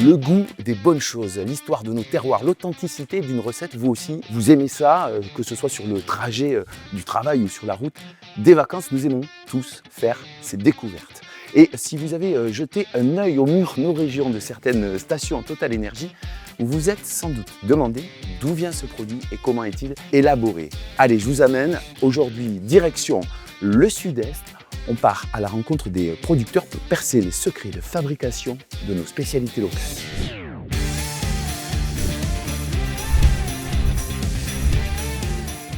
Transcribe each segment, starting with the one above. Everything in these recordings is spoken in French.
le goût des bonnes choses, l'histoire de nos terroirs, l'authenticité d'une recette. Vous aussi, vous aimez ça, que ce soit sur le trajet du travail ou sur la route des vacances. Nous aimons tous faire ces découvertes. Et si vous avez jeté un œil au mur nos régions de certaines stations Total Énergie, vous vous êtes sans doute demandé d'où vient ce produit et comment est-il élaboré. Allez, je vous amène aujourd'hui direction le sud-est. On part à la rencontre des producteurs pour percer les secrets de fabrication de nos spécialités locales.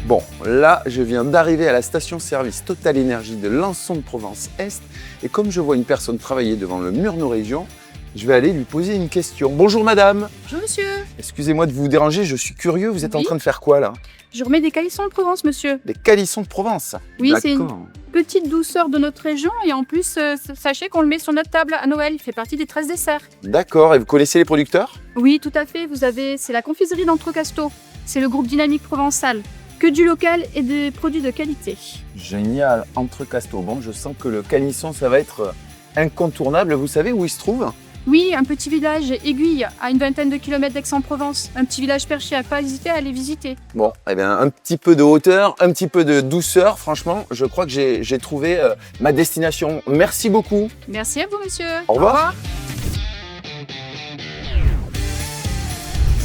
Bon, là, je viens d'arriver à la station-service Total Énergie de Lançon de Provence-Est. Et comme je vois une personne travailler devant le mur nos régions, je vais aller lui poser une question. Bonjour madame. Bonjour monsieur. Excusez-moi de vous déranger, je suis curieux. Vous êtes en train de faire quoi là? Je remets des calissons de Provence monsieur. Des calissons de Provence? Oui, c'est une petite douceur de notre région et en plus, sachez qu'on le met sur notre table à Noël. Il fait partie des 13 desserts. D'accord, et vous connaissez les producteurs? Oui, tout à fait. C'est la confiserie d'Entrecasteaux. C'est le groupe Dynamique Provençal. Que du local et des produits de qualité. Génial, Entrecasteaux. Bon, je sens que le calisson, ça va être incontournable. Vous savez où il se trouve? Oui, un petit village Aiguille, à une vingtaine de kilomètres d'Aix-en-Provence. Un petit village perché, à pas hésiter à aller visiter. Bon, eh bien, un petit peu de hauteur, un petit peu de douceur. Franchement, je crois que j'ai trouvé ma destination. Merci beaucoup. Merci à vous, monsieur. Au revoir. Au revoir.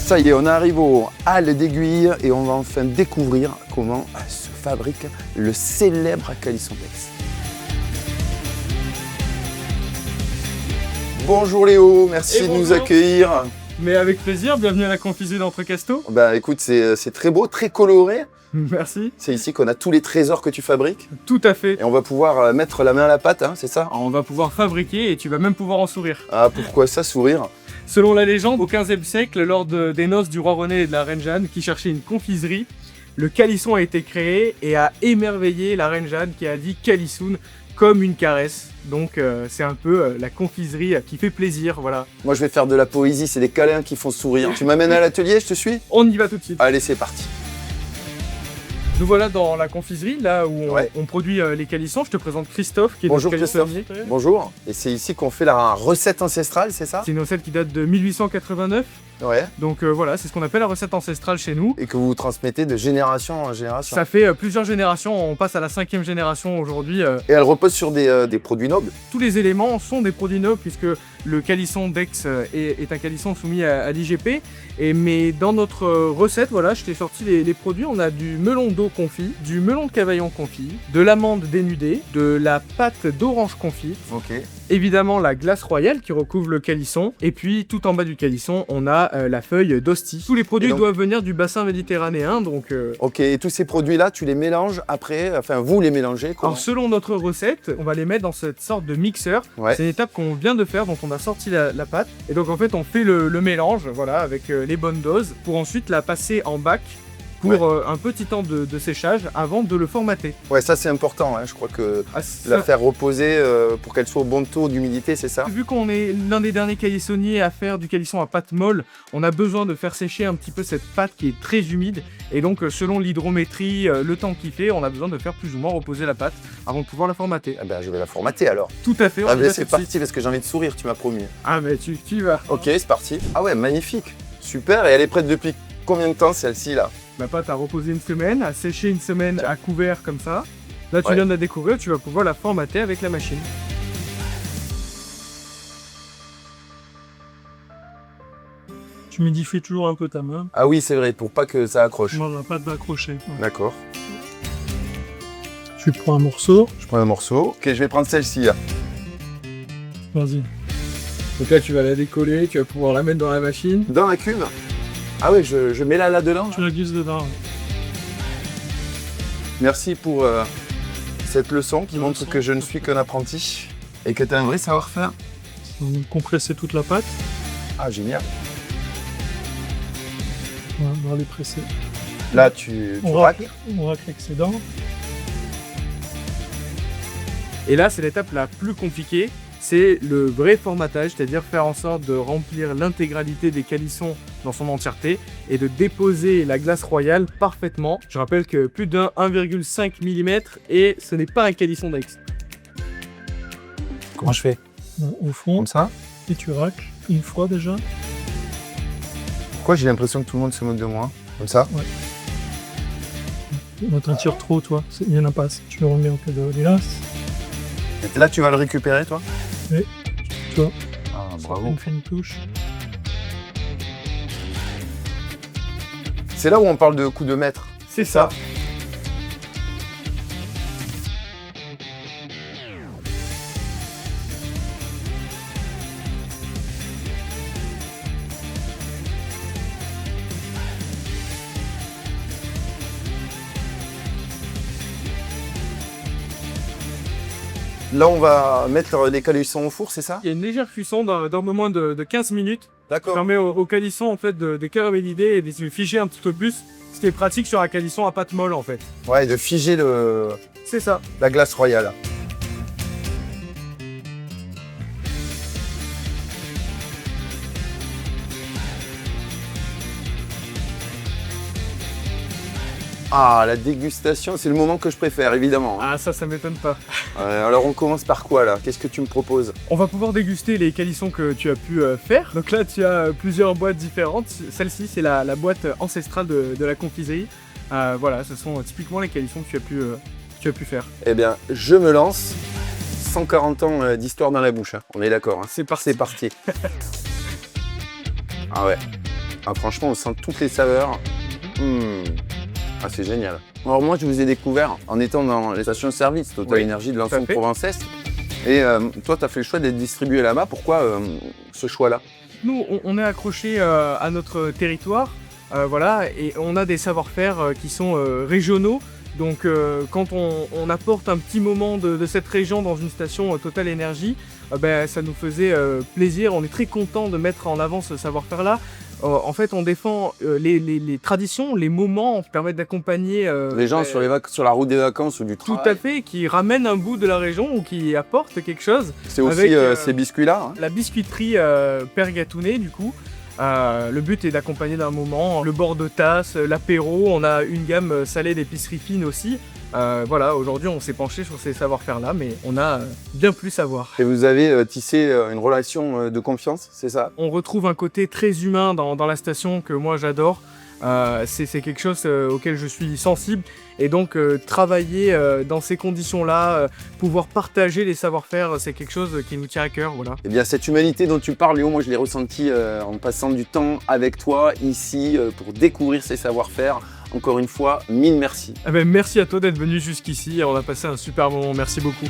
Ça y est, on arrive aux Halles d'Aiguille et on va enfin découvrir comment se fabrique le célèbre calisson d'Aix. Bonjour Léo, merci de nous accueillir. Mais avec plaisir, bienvenue à la confiserie d'Entrecasteaux. Bah écoute, c'est très beau, très coloré. Merci. C'est ici qu'on a tous les trésors que tu fabriques. Tout à fait. Et on va pouvoir mettre la main à la pâte, hein, c'est ça? Alors, on va pouvoir fabriquer et tu vas même pouvoir en sourire. Ah, pourquoi ça, sourire? Selon la légende, au XVe siècle, lors des noces du roi René et de la reine Jeanne qui cherchaient une confiserie, le calisson a été créé et a émerveillé la reine Jeanne qui a dit calissoun comme une caresse. Donc c'est un peu la confiserie qui fait plaisir, voilà. Moi je vais faire de la poésie, c'est des câlins qui font sourire. Tu m'amènes à l'atelier, je te suis? On y va tout de suite. Allez, c'est parti. Nous voilà dans la confiserie, là où on produit les calissons. Je te présente Christophe, qui est Bonjour notre Christophe. calissonnier. Bonjour. Et c'est ici qu'on fait la recette ancestrale, c'est ça? C'est une recette qui date de 1889. Ouais. Donc voilà, c'est ce qu'on appelle la recette ancestrale chez nous. Et que vous transmettez de génération en génération. Ça fait plusieurs générations, on passe à la 5e génération aujourd'hui. Et elle repose sur des produits nobles? Tous les éléments sont des produits nobles puisque le calisson d'Aix est un calisson soumis à l'IGP. Mais dans notre recette, voilà, je t'ai sorti les produits. On a du melon d'eau confit, du melon de Cavaillon confit, de l'amande dénudée, de la pâte d'orange confite. Ok. Évidemment la glace royale qui recouvre le calisson. Et puis tout en bas du calisson, on a la feuille d'hostie. Tous les produits doivent venir du bassin méditerranéen. Donc, Ok, et tous ces produits-là, tu les mélanges après, enfin vous les mélangez comment? Alors selon notre recette, on va les mettre dans cette sorte de mixeur. Ouais. C'est une étape qu'on vient de faire, donc on a sorti la pâte. Et donc en fait on fait le mélange, voilà, avec les bonnes doses, pour ensuite la passer en bac pour un petit temps de séchage avant de le formater. Ouais, ça c'est important, hein. Je crois que la faire reposer pour qu'elle soit au bon taux d'humidité, c'est ça? Vu qu'on est l'un des derniers calissonniers à faire du calisson à pâte molle, on a besoin de faire sécher un petit peu cette pâte qui est très humide. Et donc selon l'hydrométrie, le temps qu'il fait, on a besoin de faire plus ou moins reposer la pâte avant de pouvoir la formater. Ah ben je vais la formater alors. Tout à fait. Ah ben c'est parti parce que j'ai envie de sourire, tu m'as promis. Ah mais tu y vas. Ok, c'est parti. Ah ouais, magnifique. Super, et elle est prête depuis combien de temps celle-ci là? La pâte a reposé une semaine, a séché une semaine à couvert comme ça. Là tu viens de la découvrir, tu vas pouvoir la formater avec la machine. Tu humidifies toujours un peu ta main. Ah oui, c'est vrai, pour pas que ça accroche. Non, la pâte va accrocher. Ouais. D'accord. Tu prends un morceau. Je prends un morceau. Ok, je vais prendre celle-ci là. Vas-y. Donc là tu vas la décoller, tu vas pouvoir la mettre dans la machine. Dans la cuve? Ah ouais, je mets là-dedans. Tu la glisses dedans. Ouais. Merci pour cette leçon qui montre que je ne suis qu'un apprenti et que tu as un vrai savoir-faire. On va compresser toute la pâte. Ah, génial. On va les presser. Là, tu racles. On racle l'excédent. Et là c'est l'étape la plus compliquée. C'est le vrai formatage, c'est-à-dire faire en sorte de remplir l'intégralité des calissons dans son entièreté et de déposer la glace royale parfaitement. Je rappelle que plus d'un 1,5 mm et ce n'est pas un calisson d'Aix. Comment je fais? Au fond, Comme ça? et tu racles. une fois déjà. Pourquoi j'ai l'impression que tout le monde se moque de moi? Comme ça? On t'en tire trop, toi. Il y en a pas. Tu le remets au cas de l'hélas. Et là, tu vas le récupérer, toi? Oui. Toi. Ah, On bravo. fait une touche. C'est là où on parle de coup de maître. C'est ça. Là, on va mettre les calissons au four, c'est ça? Il y a une légère cuisson d'un peu moins de 15 minutes. Ça D'accord. permet au calisson en fait de caraméliser et de se figer un petit peu plus. Ce qui est pratique sur un calisson à pâte molle en fait. Ouais, de figer C'est ça. la glace royale. Ah, la dégustation, c'est le moment que je préfère, évidemment. Ah ça m'étonne pas. Alors, on commence par quoi, là? Qu'est-ce que tu me proposes? On va pouvoir déguster les calissons que tu as pu faire. Donc là tu as plusieurs boîtes différentes. Celle-ci c'est la boîte ancestrale de la confiserie. Voilà, ce sont typiquement les calissons que tu as pu faire. Eh bien, je me lance. 140 ans d'histoire dans la bouche, hein. On est d'accord, hein. C'est parti. C'est parti. Ah ouais. Ah, franchement, on sent toutes les saveurs. Ah, c'est génial. Alors moi, je vous ai découvert en étant dans les stations-service Total Oui, Énergie de tout à l'ancienne fait. Provence-Est. Et toi, tu as fait le choix d'être distribué là-bas. Pourquoi ce choix-là? Nous, on est accroché à notre territoire, voilà, et on a des savoir-faire qui sont régionaux. Donc, quand on apporte un petit moment de cette région dans une station Total Énergie, ben, ça nous faisait plaisir. On est très content de mettre en avant ce savoir-faire-là. En fait, on défend les traditions, les moments qui permettent d'accompagner Les gens sur la route des vacances ou du tout travail. à fait, qui ramènent un bout de la région ou qui apportent quelque chose. C'est aussi Avec, ces biscuits-là, hein. La biscuiterie Père Gatounet, du coup. Le but est d'accompagner d'un moment le bord de tasse, l'apéro. On a une gamme salée d'épicerie fine aussi. Voilà, aujourd'hui on s'est penché sur ces savoir-faire-là, mais on a bien plus à voir. Et vous avez tissé une relation de confiance, c'est ça? On retrouve un côté très humain dans la station que moi j'adore. C'est quelque chose auquel je suis sensible. Et donc travailler dans ces conditions-là, pouvoir partager les savoir-faire, c'est quelque chose qui nous tient à cœur. Voilà. Eh bien, cette humanité dont tu parles, Léo, moi je l'ai ressenti en passant du temps avec toi ici pour découvrir ces savoir-faire. Encore une fois, mille merci. Eh ben, merci à toi d'être venu jusqu'ici. On a passé un super moment. Merci beaucoup.